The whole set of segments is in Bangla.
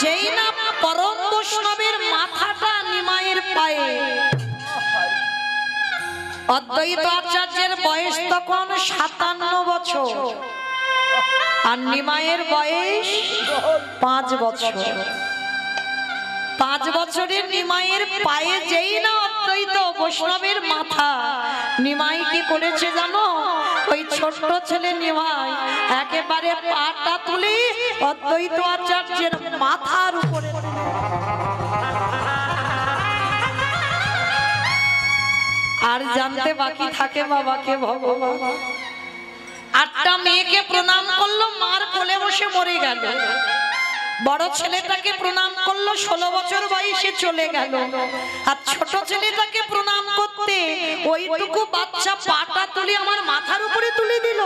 যেই না পরম বৈষ্ণবের মাথাটা নিমাইয়ের পায়ে। অদ্বৈত আচার্যের বয়স তখন 57 বছর আর নিমাইয়ের বয়স 5 বছর। 5 বছরের নিমাইয়ের পায়ে যেই না অদ্বৈত বৈষ্ণবের মাথা, নিমাই কি করেছে জানো? ওই ছোট্ট ছেলে নিমাই একেবারে পাটা তুলে অদ্বৈত আচার্যের মাথার উপরে। আর জানতে বাকি থাকে বাবাকে ভগবান। 8টা মেয়েকে প্রণাম করলো, মার কোলে বসে মরে গেল। বড় ছেলেটাকে প্রণাম করলো, 16 বছর বয়সে চলে গেল। আর ছোট ছেলেটাকে প্রণাম করতে ওইটুকু বাচ্চা পাটা তুলে আমার মাথার উপরে তুলে দিল।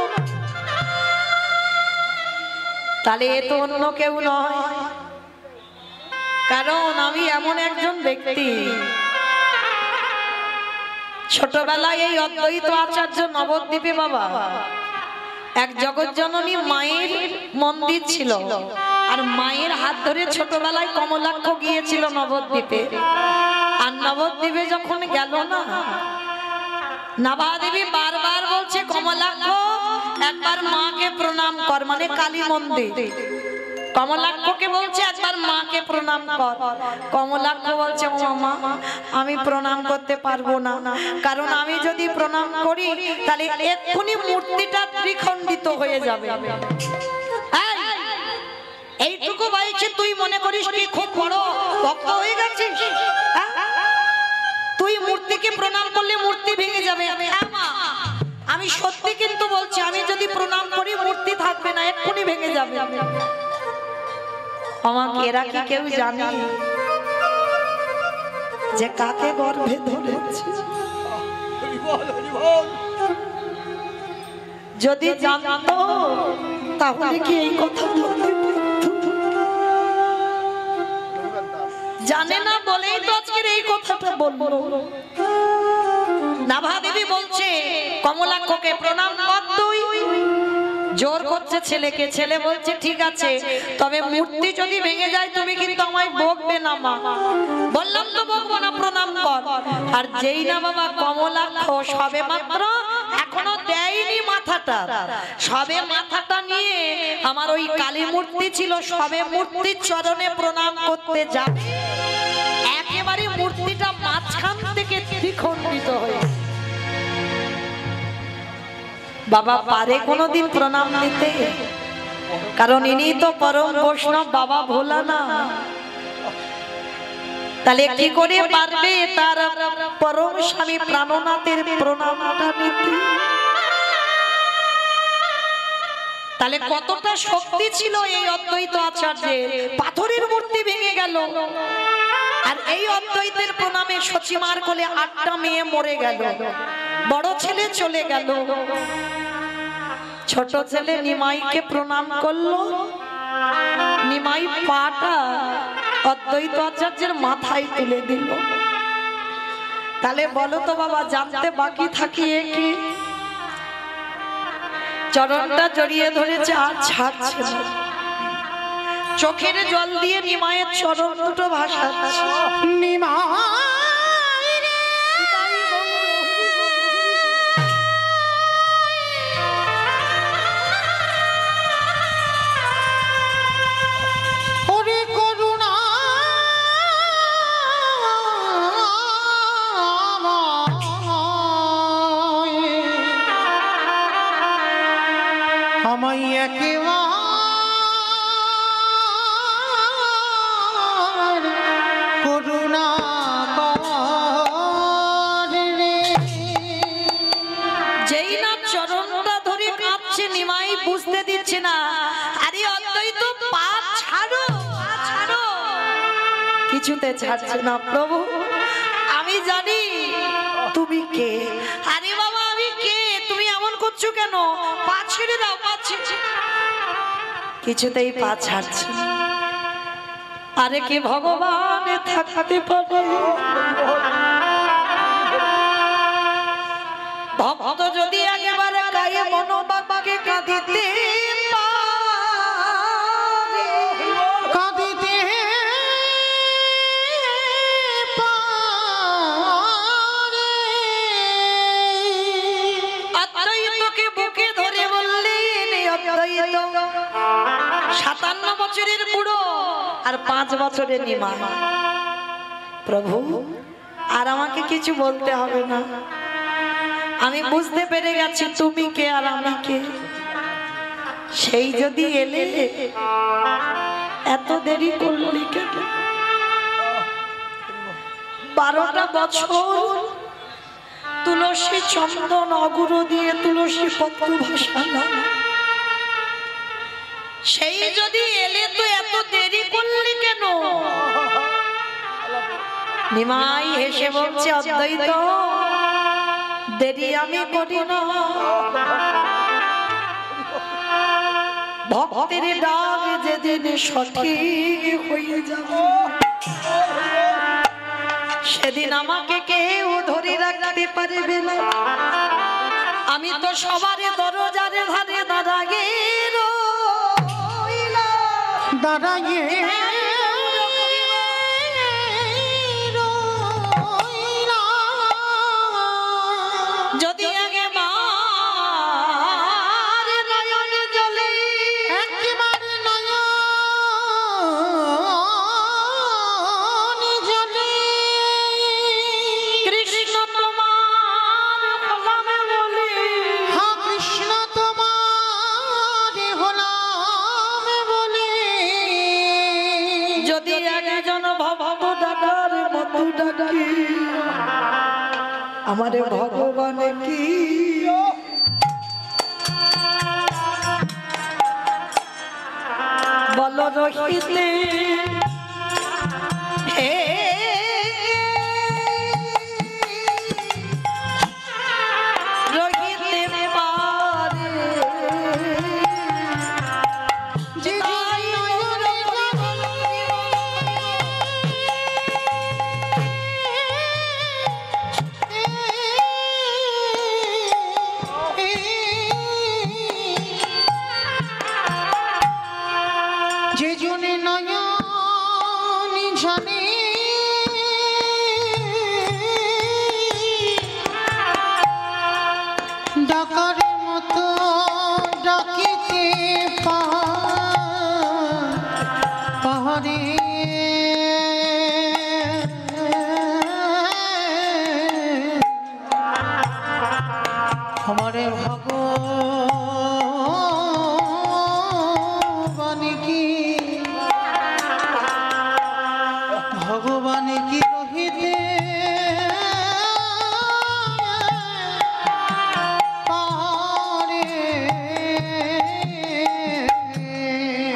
তাহলে এ তো অন্য কেউ নয়, কারণ আমি এমন একজন ব্যক্তি। ছোটবেলায় এই অদ্বৈত আচার্য নবদ্বীপে বাবা এক জগৎজননী মায়ের মন্দির ছিল, আর মায়ের হাত ধরে ছোটবেলায় কমলাক্ষ গিয়েছিল নবদ্বীপে। আর নবদ্বীপে যখন গেল না, নাভাদেবী বারবার বলছে কমলাক্ষ একবার মাকে প্রণাম কর, মানে কালী মন্দির। কমলাক্ষকে বলছে একবার মাকে প্রণাম কর। কমলাক্ষ বলছে ও মা, আমি প্রণাম করতে পারবো না, কারণ আমি যদি প্রণাম করি তাহলে এক্ষুনি মূর্তিটা ত্রিখণ্ডিত হয়ে যাবে। এইটুকু বয়সে তুই মনে করিস কি খুব বড় ভক্ত হয়ে গেছিস? তুই মূর্তিকে প্রণাম করলে মূর্তি ভেঙে যাবে। আমি সত্যি কিন্তু বলছি, আমি যদি প্রণাম করি মূর্তি থাকবে না, এক্ষুনি ভেঙে যাবে। আমাকে এরা কি কেউ জানে যে কাকে গর্ভে ধরেছে? যদি জানতো তাহলে কি এই কথা বলতে পারতো? জানে না বলেই তো আজকের এই কথাটা বলবো। নাভাদেবী বলছে কমলাক্ষকে প্রণাম কর তুই। জোর করছে ছেলেকে, ছেলে বলছে ঠিক আছে, তবে মূর্তি যদি ভেঙে যায় তুমি কিন্তু আমায় বকবে না মা। বললাম তো বকবো না, প্রণাম কর। আর যেই না বাবা কমলাক্ষ সবে মাত্র এখনো দেয়নি মাথাটা, সবে মাথাটা নিয়ে আমার ওই কালী মূর্তি ছিল, সবে মূর্তির চরণে প্রণাম করতে যাবে, একেবারে মূর্তিটা মাঝখান থেকে দ্বিখণ্ডিত হয়ে। বাবা পারে কোনোদিন প্রণাম দিতে? কারণ ইনি তো পরম বৈষ্ণব বাবা ভোলা না। তাহলে কি করে পারবে তার পরম স্বামী প্রাণনাথের প্রণামটা নিতে? তাহলে কতটা শক্তি ছিল এই অদ্বৈত আচার্যের। পাথরের মূর্তি ভেঙে গেল, আর এই অদ্বৈতের প্রণামে সচিমার কোলে 8টা মেয়ে মরে গেল। বড় ছেলে চলে গেল, ছোট ছেলে নিমাইকে প্রণাম করলো। নিমাই পাটা অদ্বৈত আচার্যের মাথায় তুলে দিল। তাহলে বলো তো বাবা, জানতে বাকি থাকিয়ে কি? চরণটা জড়িয়ে ধরেছে আর ছাড়ছে না। চোখের জল দিয়ে নিমায়ের চরণ দুটো ভাসাচ্ছে। নিমাই কিছুতে ছাড়ছে না। প্রভু আমি জানি তুমি কে। আরে বাবা আমি কে? তুমি এমন করছো কেন? পা ছেড়ে দাও, পা ছেড়ে। কিছুতেই পা ছাড়ছে। আরে কি ভগবান থাকতে পারে? ভক্ত যদি একেবারে গায়ে মনোবাক্যে কাঁদিতে কাঁদিতে আর 5 বছরের নিমাই। প্রভু আর আমাকে কিছু বলতে হবে না, আমি বুঝতে পেরে গেছি তুমি কে আর আমি কে। সেই যদি এলে এত দেরি করলি কেন? 12টা বছর তুলসী চন্দন অগুরু দিয়ে তুলসী পত্র ভাসানো, সেই যদি এলে তো এত দেরি করলি কেন? নিমাই হেসে বলছে, অদ্বৈত দেরি আমি করি না, ভক্তের ডাক যেদিন সঠিক হয়ে যাবে সেদিন আমাকে কেউ ধরে রাখতে পারবে না। আমি তো সবারে দরজার ধারে দাঁড়াইয়ে যদি আগে মার নয়ন জলে একেবারে নয়ন জলে কৃষ্ণ তোমার হলাম বলে, হ্যাঁ কৃষ্ণ তোমার হলাম বলে, যদি একজন ভব ডাকার মতো ডাকি আমারে ভগবান কি বল রহিতে হে রহিতে পারে যে জনে নয়ন জানে ডাকার মতো ডাকিতে পাহাড়ে আমারে ভগবান কি রহিতে পারে।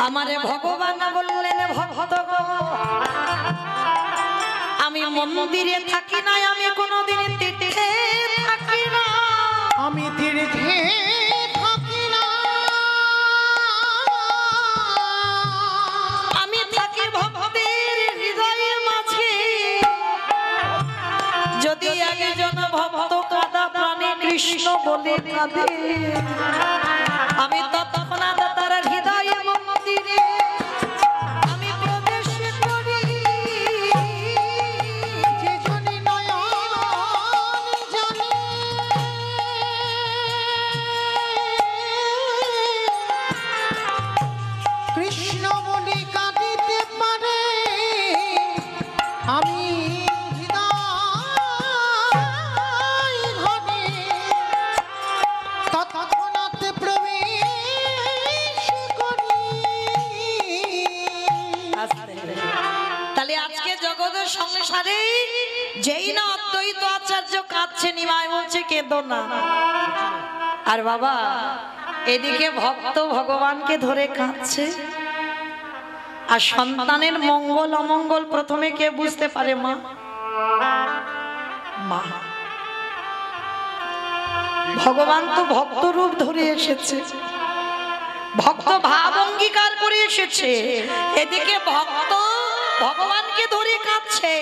আমারে ভগবান বললেন, ভক্ত আমি মন্দিরে থাকি না, আমি কোনোদিন তীর্থে থাকি না, আমি তীর্থে থাকি না, আমি থাকি ভক্তের হৃদয়ে মাঝে। যদি একজন ভক্ত কাঁদা প্রাণে কৃষ্ণ বলে কাঁদে, আমি তৎক্ষণাৎ তার হৃদয়ে মন্দিরে আমি প্রবেশ করি। যে জনে নয়ন জানে কৃষ্ণ বলে কাঁদিতে পারে, আমি তৎক্ষণাৎ প্রবেশ করি। তাহলে আজকে জগতের সংসারে যেই না অদ্বৈত আচার্য কাঁদছে, নিমাই বলছে কেঁদো না। আর বাবা এদিকে ভক্ত ভগবানকে ধরে কাঁদছে, আর সন্তানের মঙ্গল অমঙ্গল প্রথমে কে বুঝতে পারে? মা। মা ভগবান তো ভক্ত রূপ ধরে এসেছে, ভক্ত ভাব অঙ্গীকার করে এসেছে, এদিকে ভক্ত ভগবানকে ধরে কাঁদছে,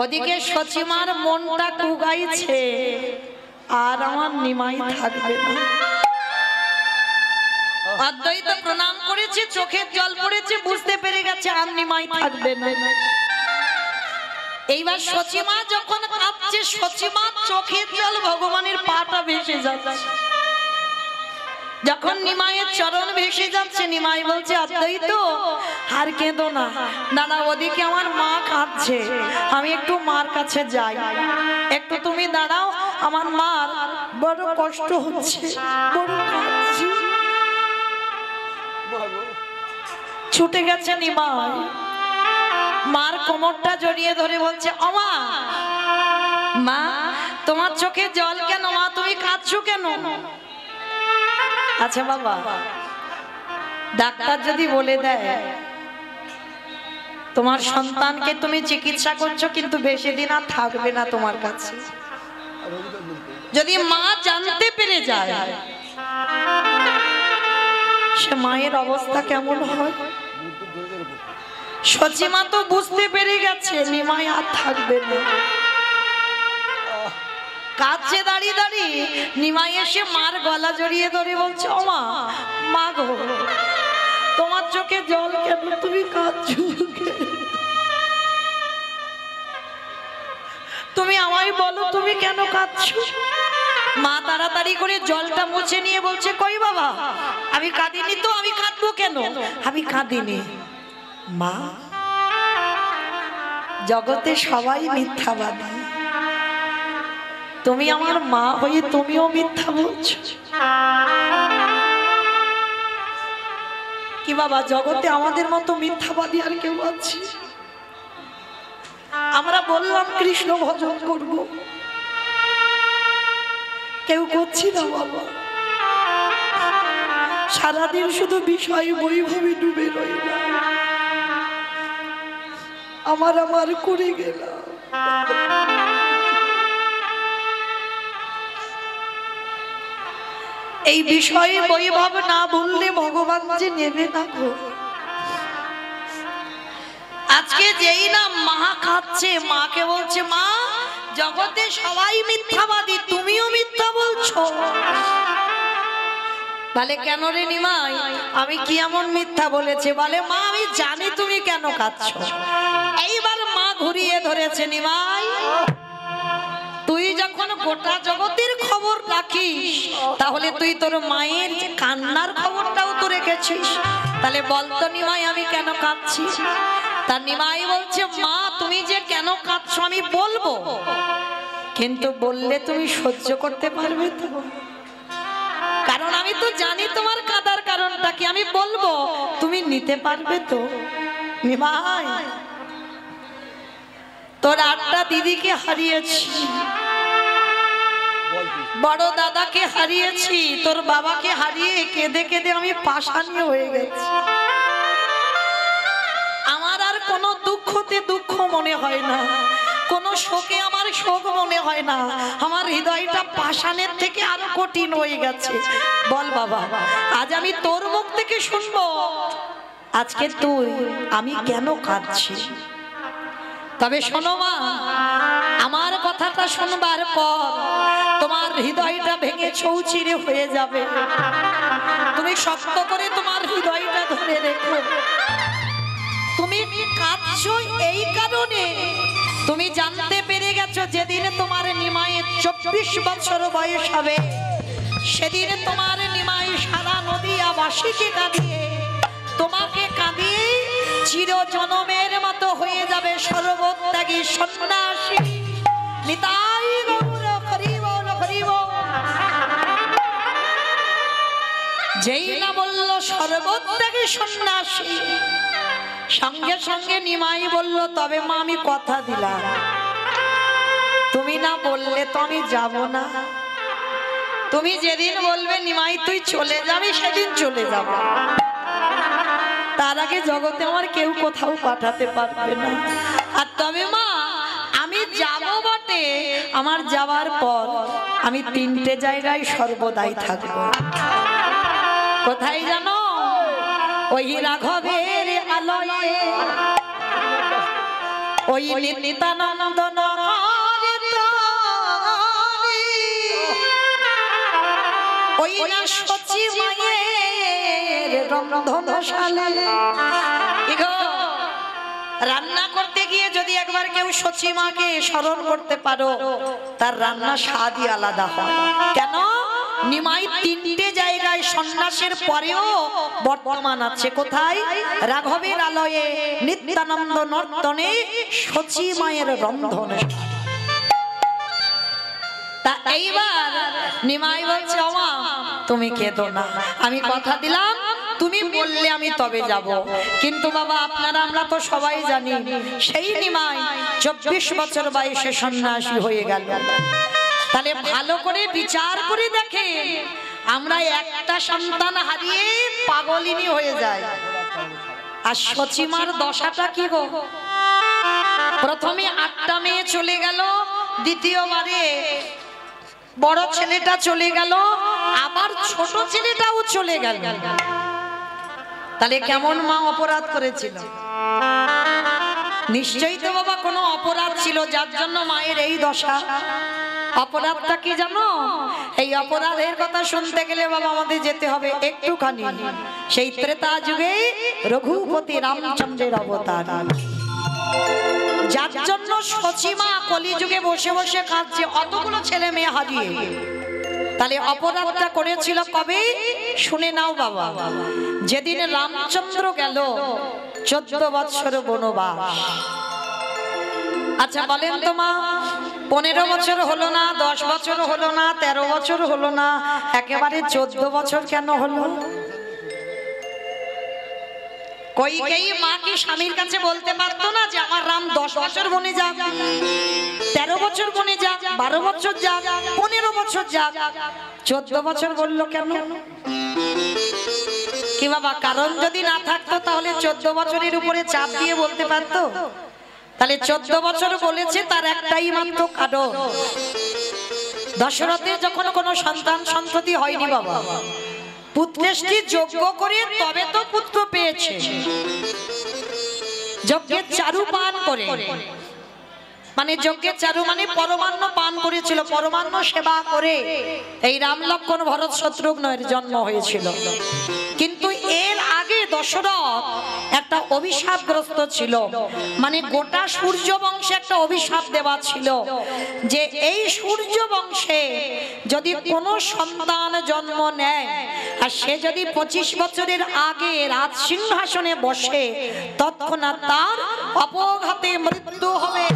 ওদিকে সচিমার মনটা কুগাইছে আর আমার নিমাই থাকবে না। অদ্বৈত প্রণাম করেছে, চোখের জল পড়েছে, বুঝতে পেরে গেছে আর নিমাই থাকবে না। এইবার সচিমা যখন কাঁদছে, সচিমা চোখের জল ভগবানের পাটা ভেসে যাচ্ছে। যখন নিমাইয়ের চরণ ভেসে যাচ্ছে, নিমাই বলছে অদ্বৈত আর কেঁদো না, দাদা ওদিকে আমার মা কাঁদছে, আমি একটু মার কাছে যাই, একটু তুমি দাঁড়াও, আমার মার বড় কষ্ট হচ্ছে, বড় কাঁদছে। ছুটে গেছে নিমাই, মার কোমরটা জড়িয়ে ধরে বলছে, ওমা মা তোমার চোখে জল কেন মা, তুমি কাঁদছো কেন? আচ্ছা বাবা, ডাক্তার যদি বলে দেয় তোমার সন্তানকে তুমি চিকিৎসা করছো কিন্তু বেশি দিন আর থাকবে না তোমার কাছে, যদি মা জানতে পেরে যায় সে মায়ের অবস্থা কেমন হয়? সচিমা তো বুঝতে পেরে গেছে নিমাই আর থাকবে না, কাছে দাঁড়িয়ে দাঁড়িয়ে নিমাই এসে মার গলা জড়িয়ে ধরে বলছে, ও মা, মা গো তোমার চোখে জল কেন, তুমি কাঁদছো, তুমি আমায় বলো তুমি কেন কাঁদছো? মা তাড়াতাড়ি করে জলটা মুছে নিয়ে বলছে, কই বাবা আমি কাঁদিনি তো, আমি কাঁদবো কেন, আমি কাঁদিনি। মা জগতে সবাই মিথ্যাবাদী, তুমি আমার মা হয়ে তুমিও মিথ্যা বলছো কি বাবা? জগতে আমাদের মতো মিথ্যাবাদী আর কেউ আছে? আমরা বললাম কৃষ্ণ ভজন করব, কেউ করছি না বাবা, সারাদিন শুধু বিষয় বৈভবে ডুবে রইলাম, আমার করে গেলাম। এই বিষয়ে বৈভব না বললে ভগবান যে নেবে না গো। আজকে যেই না মা কাঁদছে, মাকে বলছে, মা জগতে সবাই মিথ্যাবাদী, তুমিও মিথ্যা বলছো। বলে কেন রে নিমাই, আমি কি এমন মিথ্যা বলেছে? বলে মা আমি জানি তুমি কেন কাঁদছো। এইবার মা ঘুরিয়ে ধরেছে, নিমাই তুই যখন গোটা জগতের খবর রাখিস তাহলে তুই তোর মায়ের যে কান্নার খবরটাও তো রেখেছিস, তাহলে বলতো নিমাই আমি কেন কাঁদছি? তার নিমাই বলছে, মা তুমি যে কেন কাঁদছো আমি বলবো, কিন্তু বললে তুমি সহ্য করতে পারবে তো? কারণ আমি তো জানি তোমার কাঁদার কারণটা কি, আমি বলবো তুমি নিতে পারবে তো? নিমাই তোর 8টা দিদিকে হারিয়েছি, বড় দাদাকে হারিয়েছি, তোর বাবাকে হারিয়ে কেঁদে কেঁদে আমি পাষাণী হয়ে গেছি। আমার আর কোনো দুঃখতে দুঃখ মনে হয় না, কোন শোকে আমার শোক মনে হয় না, আমার হৃদয়টা পাষাণের থেকে আরো কঠিন হয়ে গেছে। বল বাবা, আজ আমি তোর মুখ থেকে শুনবো আজকে তুই আমি কেন কাঁদছি। তবে শোনো মা, আমার কথাটা শুনবার পর তোমার হৃদয়টা ভেঙে চৌচিরে হয়ে যাবে, তুমি শক্ত করে তোমার হৃদয়টা ধরে রেখো। তুমি কাঁদছো এই কারণে তুমি জানতে পেরে গেছো যেদিন তোমার নিমাইয়ের 24 বছর বয়স হবে সেদিন তোমার নিমাই সারা নদিয়াবাসীকে কাঁদিয়ে তোমাকে কাঁদিয়ে চির জনমের মতো হয়ে যাবে সর্বত্যাগী সন্ন্যাসী। নিতাই গৌর হরি বল হরি বল। যেই না বলল সর্বত্যাগী সন্ন্যাসী, সঙ্গে সঙ্গে নিমাই বলল, তবে মা আমি কথা দিলাম, তুমি না বললে তো আমি যাব না, তুমি যেদিন বলবে নিমাই তুই চলে যাবি সেদিন চলে যাব, তার আগে জগতে আমার কেউ কোথাও পাঠাতে পারবে না। আর তবে মা আমি যাব বটে, আমার যাওয়ার পর আমি 3টে জায়গায় সর্বদাই থাকব। কোথায় জানো? ওই রাঘবের আলয়ে, ওই নিত্যানন্দ ওই না সচি মায়ের রন্ধনশালে। রান্না করতে গিয়ে যদি একবার কেউ সচি মাকে স্মরণ করতে পারো তার রান্না স্বাদই আলাদা হয়। কেন? নিমাই তিনটে জায়গায় সন্ন্যাসের পরেও বর্তমান আছে। কোথায়? রাঘবের আলয়ে, নিত্যানন্দ নর্তনে, সচী মায়ের রন্ধনে। তা এইবার নিমাই বলছে, ওমা তুমি কেঁদো না, আমি কথা দিলাম তুমি বললে আমি তবে যাব। কিন্তু বাবা আপনারা আমরা তো সবাই জানি সেই নিমাই 24 বছর বয়সে সন্ন্যাসী হয়ে গেল। তাহলে ভালো করে বিচার করে দেখে, আমরা একটা সন্তান হারিয়ে পাগলিনী হয়ে যায়। আর সচিমার দশাটা কি গো? প্রথমে 8টা মেয়ে চলে গেল, দ্বিতীয়বারে বড় ছেলেটা চলে গেল, আবার ছোট ছেলেটাও চলে গেল। তাহলে কেমন মা অপরাধ করেছিল? নিশ্চয়ই তো বাবা কোনো অপরাধ ছিল, যার জন্য মায়ের এই দশা। অপরাধটা কি জানো? এই অপরাধের কথা শুনতে গেলে বাবা আমাদের যেতে হবে একটুখানি সেই ত্রেতা যুগে রঘুপতি রামচন্দ্রের অবতার, যার জন্য সচিমা কলিযুগে বসে বসে কাঁদছে অতগুলো ছেলে মেয়ে হারিয়ে। তাহলে অপরাধটা করেছিল কবে? শুনে নাও বাবা। যেদিন রামচন্দ্র গেল 14 বছর বনবাস। আচ্ছা বলেন তো মা, 15 বছর হলো না, 10 বছর হলো না, 13 বছর হলো না, একেবারে 14 বছর কেন হলো? কইকেয়ী মা কি স্বামীর কাছে বলতে পারতো না যে আমার রাম 10 বছর বনে যাক, 13 বছর বনে যাক, 12 বছর যাক, 15 বছর যাক, 14 বছর বললো কেন? কি বাবা কারণ যদি না থাকতো তাহলে 14 বছরের উপরে চাপ দিয়ে বলতে পারতো? তাহলে 14 বছর বলেছে তার একটাই মাত্র কারণ, দশরথের যখন কোনো সন্তান সন্ততি হয়নি বাবা, পুত্রেষ্টি যজ্ঞ করে তবে তো পুত্র পেয়েছে। যজ্ঞের চারু পান করে, মানে যজ্ঞের চারু মানে পরমান্ন পান করেছিল, পরমান্ন সেবা করে এই রাম লক্ষ্মণ ভরত শত্রুঘ্নের জন্ম হয়েছিল। কিন্তু এর আগে দশরথ একটা অভিশাপগ্রস্ত ছিল, মানে গোটা সূর্য বংশে একটা অভিশাপ দেওয়া ছিল যে এই সূর্য বংশে যদি কোনো সন্তান জন্ম নেয় আর সে যদি 25 বছরের আগে রাজ সিংহাসনে বসে, তৎক্ষণাৎ তার অপঘাতে মৃত্যু হবে।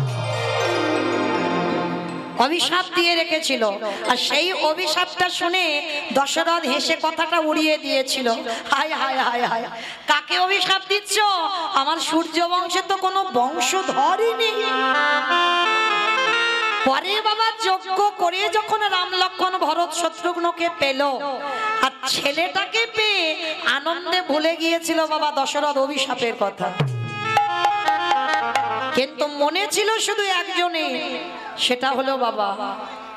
অভিশাপ দিয়ে রেখেছিল। আর সেই অভিশাপটা শুনে দশরথ হেসে কথাটা উড়িয়ে দিয়েছিল, হায় হায় হায় হায়, কাকে অভিশাপ দিচ্ছ? আমার সূর্য বংশে তো কোনো বংশধরই নেই। পরে বাবা যজ্ঞ করে যখন রাম লক্ষ্মণ ভরত শত্রুঘ্নকে পেল আর ছেলেটাকে পেয়ে আনন্দে ভুলে গিয়েছিল বাবা দশরথ অভিশাপের কথা। কিন্তু মনে ছিল শুধু একজনে, সেটা হলো বাবা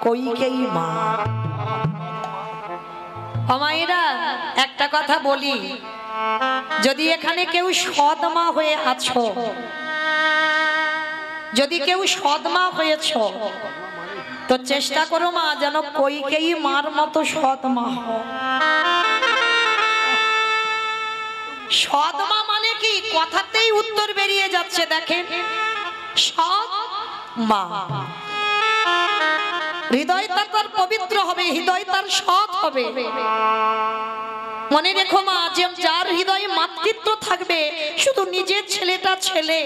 কইকেয়ী মা। মায়েরা একটা কথা বলি, যদি এখানে কেউ সৎ মা হয়ে আছো, যদি কেউ সৎ মা হয়েছ, তো চেষ্টা করো মা যেন কইকেয়ী মার মতো সৎ মা হও। সৎ মা মানে কি? কথাতেই উত্তর বেরিয়ে যাচ্ছে, দেখেন সৎ মা, হৃদয় তার পবিত্র হবে, হৃদয় তার সৎ হবে। মনে রেখো মা, যে যার হৃদয়ে মাতৃত্ব থাকবে, শুধু নিজের ছেলেটা ছেলে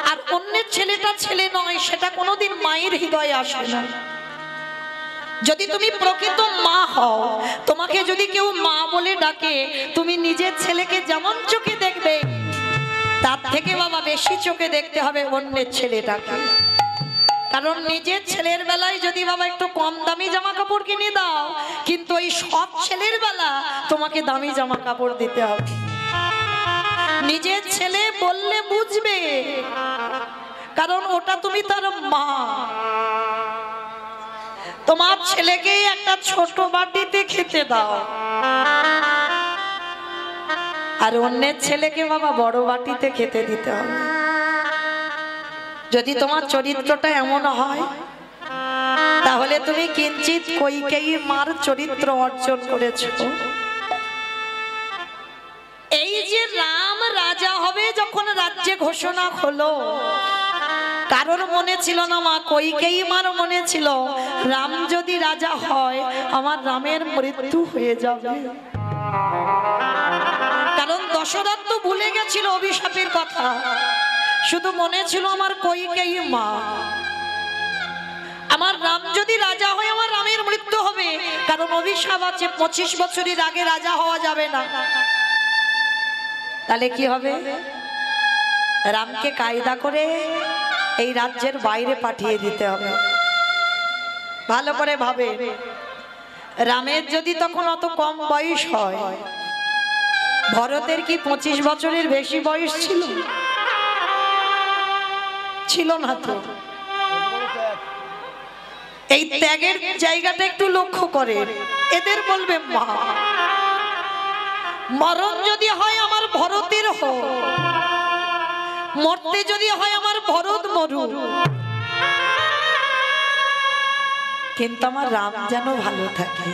আর অন্যের ছেলেটা ছেলে নয়, সেটা কোনোদিন মায়ের হৃদয়ে আসে না। যদি তুমি প্রকৃত মা হও, তোমাকে যদি কেউ মা বলে ডাকে, তুমি নিজের ছেলেকে যেমন চোখে দেখবে, তার থেকে বাবা বেশি চোখে দেখতে হবে অন্যের ছেলেটাকে। কারণ নিজের ছেলের বেলায় যদি বাবা একটু কম দামি জামা কাপড় কিনে দাও, কিন্তু এই সব ছেলের বেলা তোমাকে দামি জামা কাপড় দিতে হবে। নিজের ছেলে বললে বুঝবে, কারণ ওটা তুমি তার মা। তোমার ছেলেকে একটা ছোট বাটিতে খেতে দাও, আর অন্যের ছেলেকে বাবা বড় বাটিতে খেতে দিতে হবে। যদি তোমার চরিত্রটা এমন হয়, তাহলে তুমি কিঞ্চিত কইকেয়ী মার চরিত্র অর্জন করেছো। এই যে রাম রাজা হবে যখন রাজ্যে ঘোষণা হলো, কারোর মনে ছিল না মা, কইকেয়ী মার মনে ছিল রাম যদি রাজা হয় আমার রামের মৃত্যু হয়ে যাবে। কারণ দশরথ তো ভুলে গেছিল অভিশাপের কথা, শুধু মনে ছিল আমার কইকেয়ী মা, আমার রাম যদি রাজা হয় আমার রামের মৃত্যু হবে। কারণ অভিশাপ আছে 25 বছরের আগে রাজা হওয়া যাবে না। তাহলে কি হবে? রামকে কায়দা করে এই রাজ্যের বাইরে পাঠিয়ে দিতে হবে। ভালো করে ভাবে, রামের যদি তখন অত কম বয়স হয়, ভরতের কি 25 বছরের বেশি বয়স ছিল? ছিল না তো। এই ত্যাগের জায়গাটা একটু লক্ষ্য করে, এদের বলবে মা, মরণ যদি হয় আমার ভরতের হোক, মরতে যদি হয় আমার ভরত মরুক, কিন্তু আমার রাম যেন ভালো থাকে।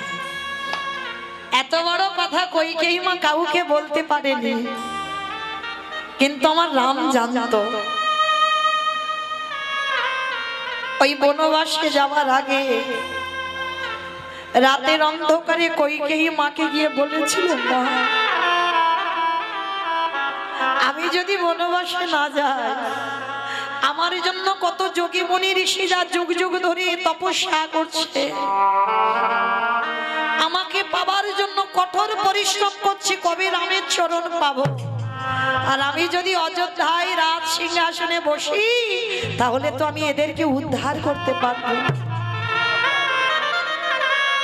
এত বড় কথা কইকেয়ী মা কাউকে বলতে পারেনি, কিন্তু আমার রাম জানতো। ওই বনবাসে যাওয়ার আগে রাতের অন্ধকারে কইকেয়ী মাকে গিয়ে বলেছিল, মা আমি যদি বনবাসে না যাই, আমার জন্য কত যোগী মুনি ঋষিরা যুগ যুগ ধরে তপস্যা করছে, আমাকে পাবার জন্য কঠোর পরিশ্রম করছে, কবে রামের চরণ পাবো। আর আমি যদি অযোধ্যায় রাজ সিংহাসনে বসি, তাহলে তো আমি এদেরকে উদ্ধার করতে পারবো।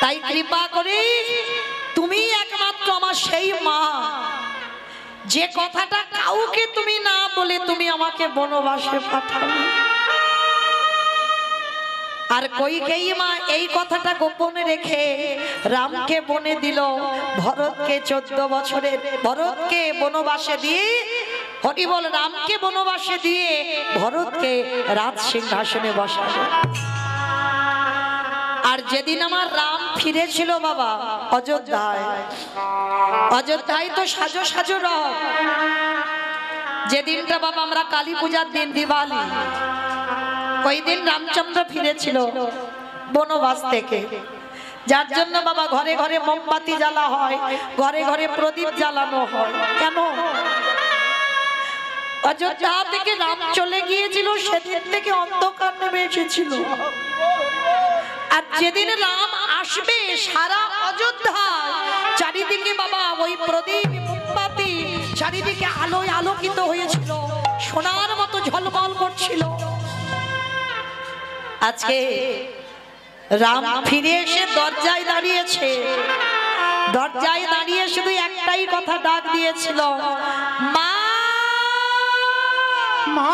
তাই কৃপা করে তুমি একমাত্র আমার সেই মা, যে কথাটা কাউকে তুমি না বলে তুমি আমাকে বনবাসে পাঠাবে। আর কইকেয়ী মা এই কথাটা গোপনে রেখে রামকে বনে দিল, ভরতকে 14 বছরের ভরতকে বনবাসে দিয়ে, হরি বল, রামকে বনবাসে দিয়ে ভরতকে রাজ সিংহাসনে বসালো। আর যেদিন আমার রাম ফিরেছিল বাবা অযোধ্যায়, অযোধ্যায় তো সাজো সাজো রব, যেদিনটা বাবা আমরা কালী পূজার দিন, দিওয়ালি, ওই দিন রামচন্দ্র ফিরেছিল বনবাস থেকে। যার জন্য বাবা ঘরে ঘরে মোমবাতি জ্বালা হয়, ঘরে ঘরে প্রদীপ জ্বালানো হয়। কেন? অযোধ্যা থেকে রাম চলে গিয়েছিল, সেদিন থেকে অন্ধকার নেমে এসেছিল। আর যেদিন রাম আসবে সারা অযোধ্যা চারিদিকে বাবা ওই প্রদীপ মোমবাতি চারিদিকে আলোয় আলোকিত হয়েছিল, সোনার মতো ঝলমল করছিল। আজকে রাম ফিরে এসে দরজায় দাঁড়িয়েছে, দরজায় দাঁড়িয়ে শুধু একটাই কথা ডাক দিয়েছিল, মা মা।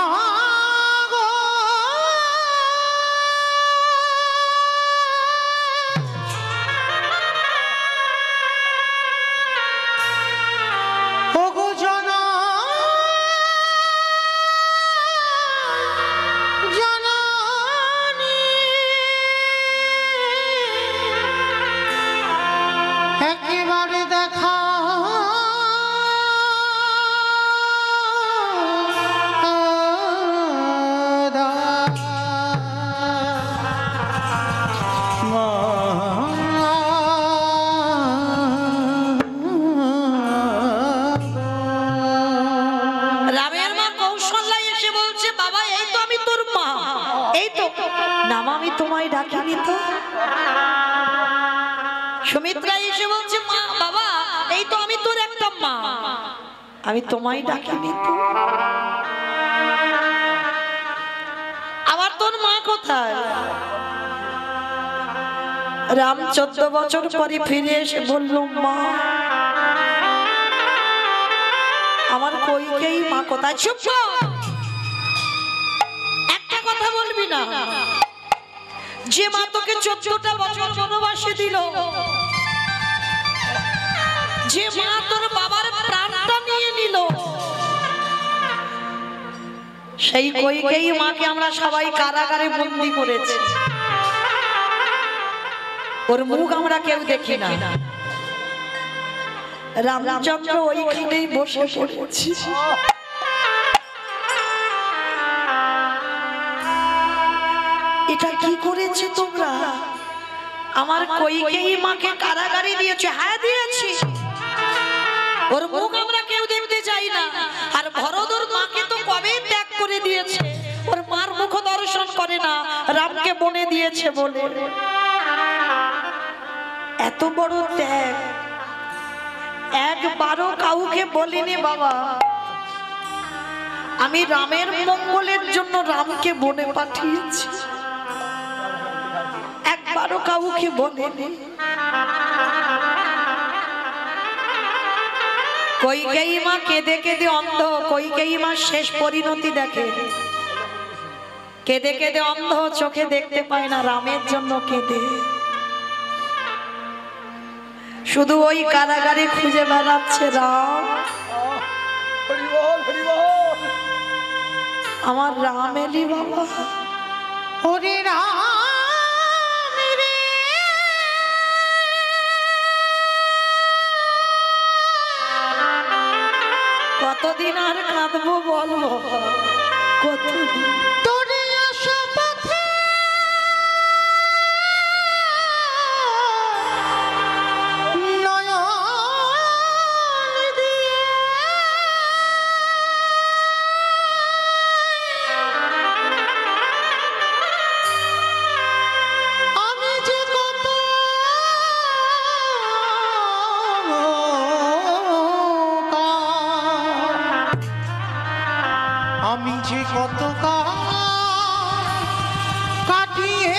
সুমিত্রা এসে বলছে, মা বাবা এই তো আমি তোর একটা মা, আমি তোমায় ডাকিনি তো, আবার তোর মা কোথায়? রাম 14 বছর পরে ফিরে এসে বলল, মা আমার কইকেয়ী মা কোথায়? চুপ, একটা কথা বলবি না। যে মা তোকে 14টা বছর বনবাসে দিল, যে মা তোর বাবার প্রাণটা নিয়ে নিল, সেই কইকেয়ী মাকে আমরা সবাই কারাগারে বন্দী করেছি। ওর মুখ আমরা কেউ দেখি না। রামচন্দ্র ওইখানেই বসে পড়েছি। এটা কি করেছে তোমরা? আমার কইকেয়ী মাকে কারাগারে দিয়েছে। হ্যাঁ দিয়েছি, ওর মুখ আমরা কেউ দেখতে চাই না। আর ভরদর মাকে তো কবেই ত্যাগ করে দিয়েছে, ওর মার মুখ দর্শন করে না, রামকে বনে দিয়েছে বলে। এত বড় ত্যাগ একবারও কাউকে বলিনি বাবা। আমি রামের মঙ্গলের জন্য রামকে বনে পাঠিয়েছি, একবারও কাউকে বলিনি। কইকেয়ী মা কেঁদে কেঁদে অন্ধ, কইকেয়ী মা শেষ পরিণতি দেখে। কেঁদে কেঁদে অন্ধ, চোখে দেখতে পায় না, রামের জন্য কেঁদে। শুধু ওই কারাগারে খুঁজে বেড়াচ্ছে রাম, আমার রাম এলি বাবা। ওরে রাম রে, কতদিন আর কাঁদবো বলবো, কতদিন তোরে আশা পথে আমি যে কত কাটিয়ে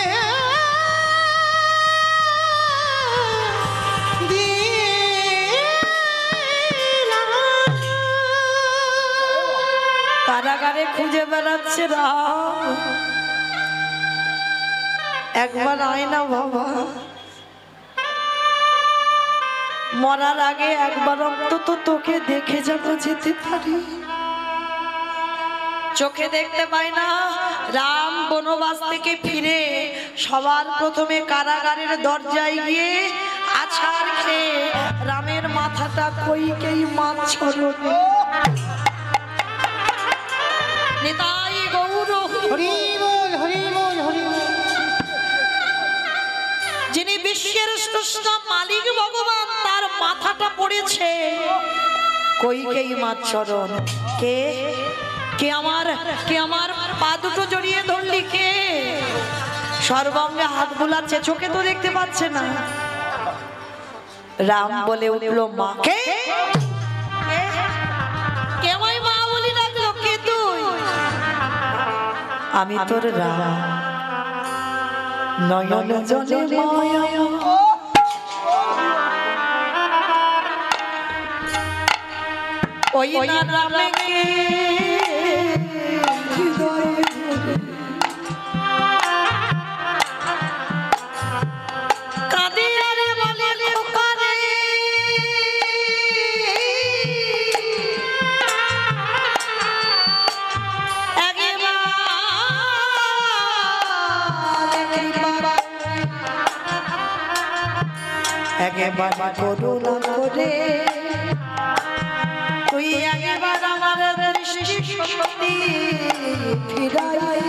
কারাগারে খুঁজে বেড়াচ্ছে রাম। একবার আয় না বাবা, মরার আগে একবার অন্তত তোকে দেখে যেন যেতে পারি। চোখে দেখতে পাই না। রাম বনবাস থেকে ফিরে সবার প্রথমে কারাগারের দরজায় গিয়ে আছাড় খেয়ে রামের মাথাটা কইকেয়ী মার চরণে। নিতাই গৌর হরি বল, হরি বল, হরি বল। যিনি বিশ্বের স্রষ্টা মালিক ভগবান, তার মাথাটা পড়েছে কইকেয়ী মার চরণ। কে কে আমার পা দুটো জড়িয়ে ধরলি? কে? সর্বাঙ্গে হাত বুলাচ্ছে, চোখে তো দেখতে পাচ্ছে না। রাম বলে উঠলো, মা। কে? কে আমায় মা বলি ডাকলো? কে তুই? আমি তোর রাম, নয়ন জলে মায়া। ওই না রামকে একবার করুণা করে তুই একবার আমার দৃষ্টি শক্তি ফিরাই।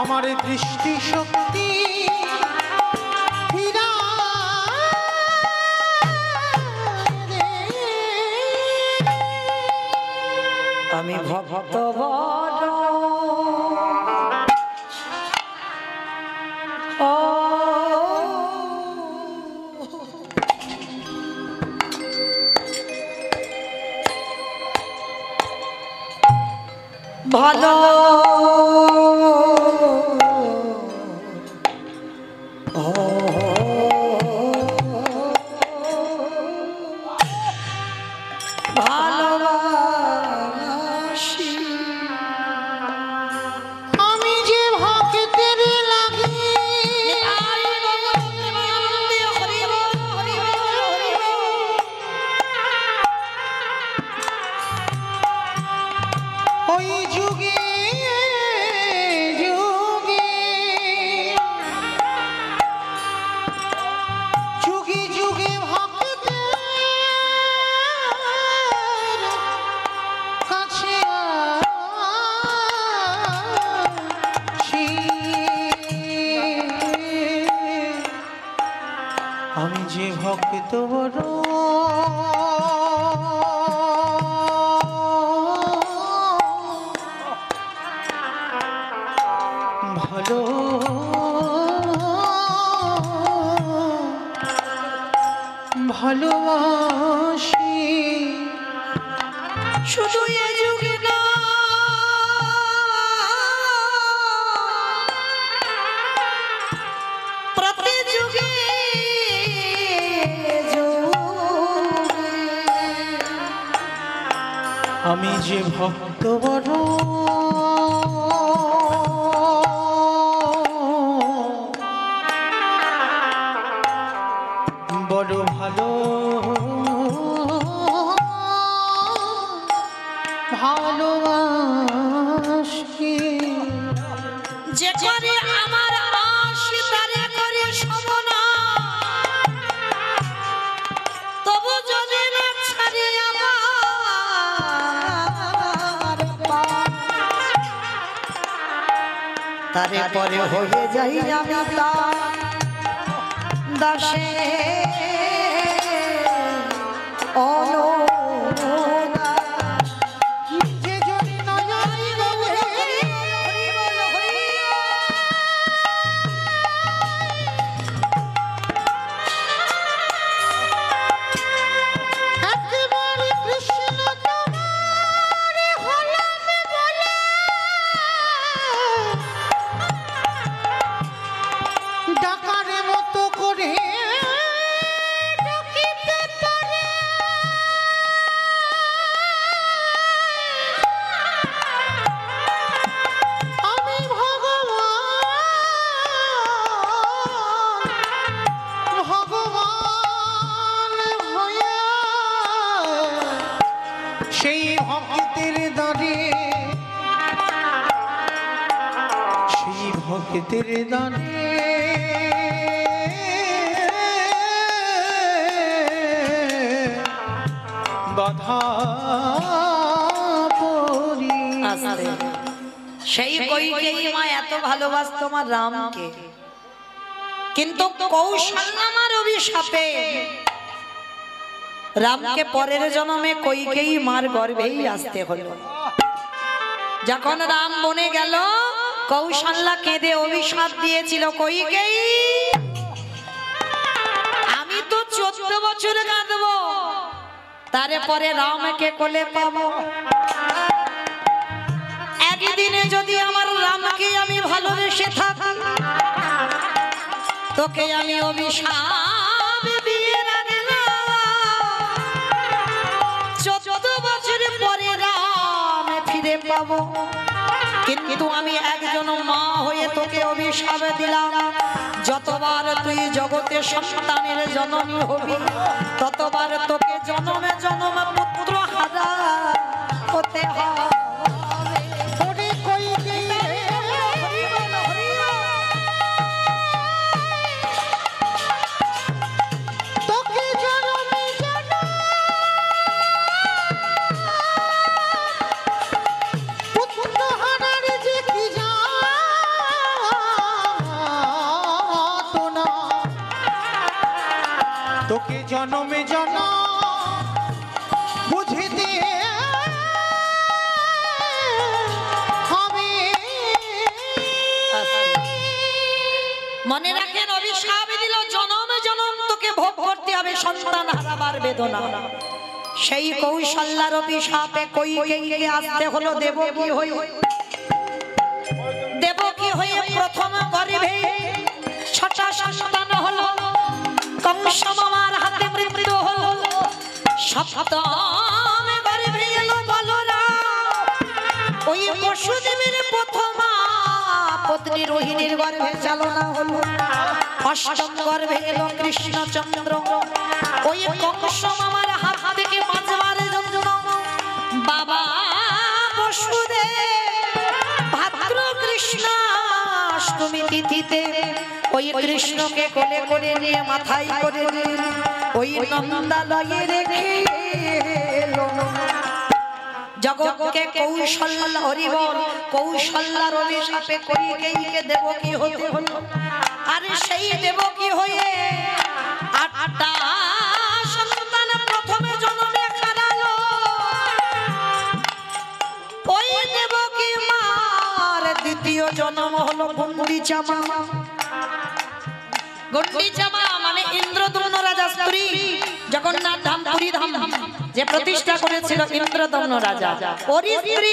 আমার দৃষ্টি শক্তি আমি ভক্ত বড় ভালো যে ভক্ত বড় ভালো ভালোবাসি শুধু এ যুগে না প্রতি যুগে আমি যে ভক্ত বড় বড় ভালো ভালোবাসি যে করে আমার আশি তারে করে সমনা তবু যদি না ছাড়ি আমার তারে পরে হয়ে যাই আমি তার দাসে যে যদি নয় একেবারে কৃষ্ণ তোমার হলাম বলে ডাকারে মতো করে ডাকিতে পারে আমি ভগবান হয়ে সেই ভক্তের দাঁড়ে সেই ভক্তের দাঁড়ে বাধা পড়ি সেই কইকেয়ী মা এত ভালোবাসত আমার রামকে, কিন্তু কৌশল্যামার অভিশাপে রামকে পরের জন্মে কইকেয়ী মার গর্ভেই আসতে হলো। যখন রাম বনে গেল কৌশল্যা কেঁদে অভিশাপ দিয়েছিল, কইকেয়ী আমি তো 14 বছর কাঁদবো, তারপরে রামকে কোলে পাবো। একদিনে যদি আমার রামকে আমি ভালোবেসে থাকি, তোকে আমি অভিশাপ দিয়ে রাখলাম। 14 বছর পরে রাম ফিরে পাবো, কিন্তু আমি একজন মা হয়ে তোকে অভিশাপ দিলাম, যতবার তুই জগতে সন্তানের জননী হবি ততবার তোকে জনমে জনম পুত্র হারা হতে হবে। তোকে জনমে জনম বুঝিতে হবে। মনে রাখেন, অভিশাপ দিল জনমে জনম তোকে ভোগ করতে হবে সন্তান হারাবার বেদনা। সেই কৌশল্যার অভিশাপে কইকেয়ীকে আসতে হলো দেবকী হয়ে। দেবকী হয়ে প্রথম গর্ভে 6টা সন্তান হলো, কংস মামার হাতে মৃত্যু হলো। সপ্তম গর্ভে এলো বলরাম, ওই বসুদেবের প্রথম পত্নী রোহিণীর গর্ভে চালনা হলো। অষ্টম গর্ভে এলো কৃষ্ণচন্দ্র, ওই কংস মামার হাত থেকে বাঁচবার জন্য বাবা বসুদেব ভাদ্র কৃষ্ণাষ্টমী তিথিতে ওই কৃষ্ণকে কোলে করে নিয়ে মাথায় করে ওই নন্দালয়ে রেখে এলো। জগৎকে কৌশল্যা হরিবল কৌশল্যার অভিশাপে কইকেয়ীকে দেবকী হতে হলো। আর সেই দেবকী হয়ে 8টা জন্ম হলো গুন্ডিচা মা। গুন্ডিচা মা মানে ইন্দ্রদম্ন রাজা স্ত্রী, জগন্নাথ ধাম পুরী ধাম যে প্রতিষ্ঠা করেছিল ইন্দ্রদম্ন রাজা, ওরই স্ত্রী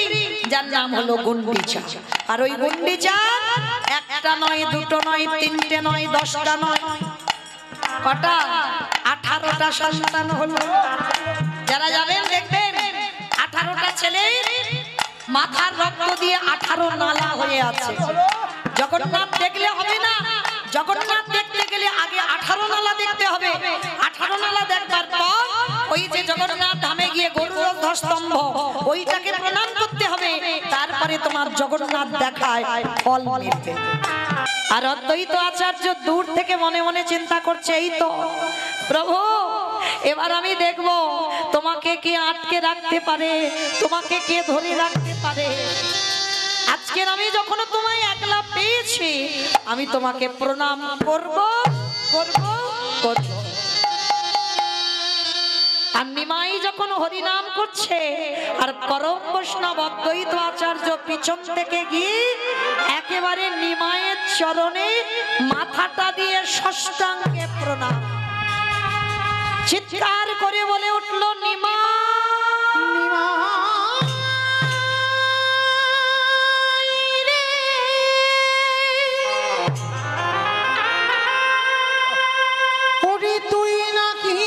যার নাম হলো গুন্ডিচা। আর ওই গুন্ডিচা একটা নয়, দুটো নয়, তিনটে নয়, 10টা নয়, কটা? 18টা সন্তান হলো। যারা যাবেন দেখবেন 18টা ছেলে মাথার রক্ত দিয়ে 18 নালা হয়ে আছে। জগন্নাথ দেখলে হবে না, জগন্নাথ দেখতে গেলে আগে 18 নালা দেখতে হবে। 18 নালা দেখবার পর ওই যে জগন্নাথ ধামে গিয়ে গরুর ধ্বস্তম্ভ ওইটাকে প্রণাম করতে হবে, তারপরে তোমার জগন্নাথ দেখায় ফল মিলবে। আর অদ্বৈত আচার্য দূর থেকে মনে মনে চিন্তা করছে, এই তো প্রভু, এবার আমি দেখব তোমাকে কে আটকে রাখতে পারে, তোমাকে কে ধরে রাখতে পারে। আজকের আমি যখন তোমায় একলা পেয়েছি, আমি তোমাকে প্রণাম করব করব করব। আর নিমাই যখন হরিনাম করছে, আর পরম বৈষ্ণব অদ্বৈত আচার্য পিছন থেকে গিয়ে একেবারে নিমায়ের চরণে মাথাটা দিয়ে ষষ্ঠাঙ্গে প্রণাম, চিৎকার করে বলে উঠল, নিমা তুই নাকি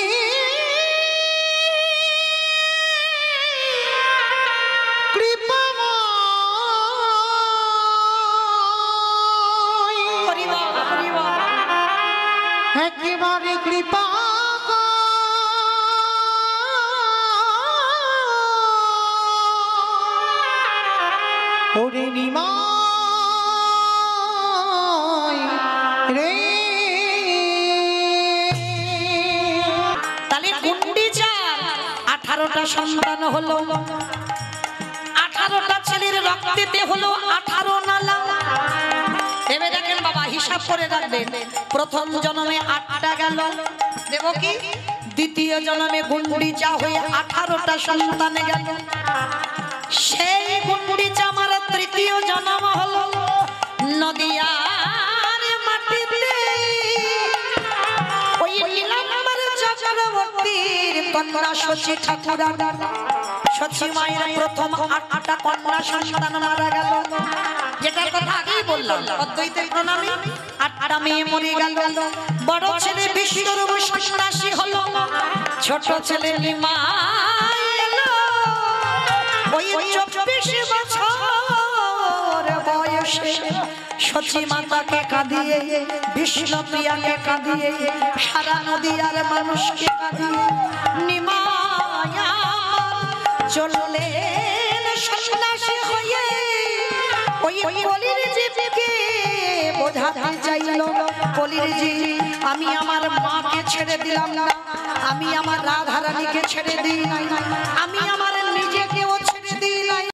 একেবারে কৃপা ওরে নিমাই রে। তাহলে গুন্ডিচার 18টা সন্তান হলো, 18টা ছেলের রক্তেতে হলো 18 নালা। ভেবে দেখেন বাবা, হিসাব করে রাখবেন। প্রথম জন্মে 8টা গেল দেবকী, দ্বিতীয় জন্মে গুন্ডিচা হয়ে 18টা সন্তান গেল। সেই গুন্ডিচা আমার তৃতীয় জন্ম হলো নদিয়ার মাটিতে, ওই নীলাম্বর চক্রবর্তীর কন্যা শচী ঠাকুরার। শচী মায়ের প্রথম 8টা কন্যা সন্তান মারা গেল, যেটার কথা আগেই বললাম অদ্বৈতের প্রণামী। 8টা মেয়ে মরে গেল। বড় ছেলে বিশ্বরূপ সন্ন্যাসী হলো, ছোট ছেলে নিমাই এলো। ওই 24 বছর বয়সে শচী মাতাকে কাঁদিয়ে, বিষ্ণুপ্রিয়াকে কাঁদিয়ে, সারা নদীয়ার মানুষকে কাঁদিয়ে নিমায়া চললেন সন্ন্যাসী হয়ে। ওই কলির জীবকে বোঝাতে চাইল, কলির জীব আমি আমার মাকে ছেড়ে দিলাম না, আমি আমার রাধারানীকে ছেড়ে দিই নাই, আমি আমার নিজেকেও ছেড়ে দিই নাই।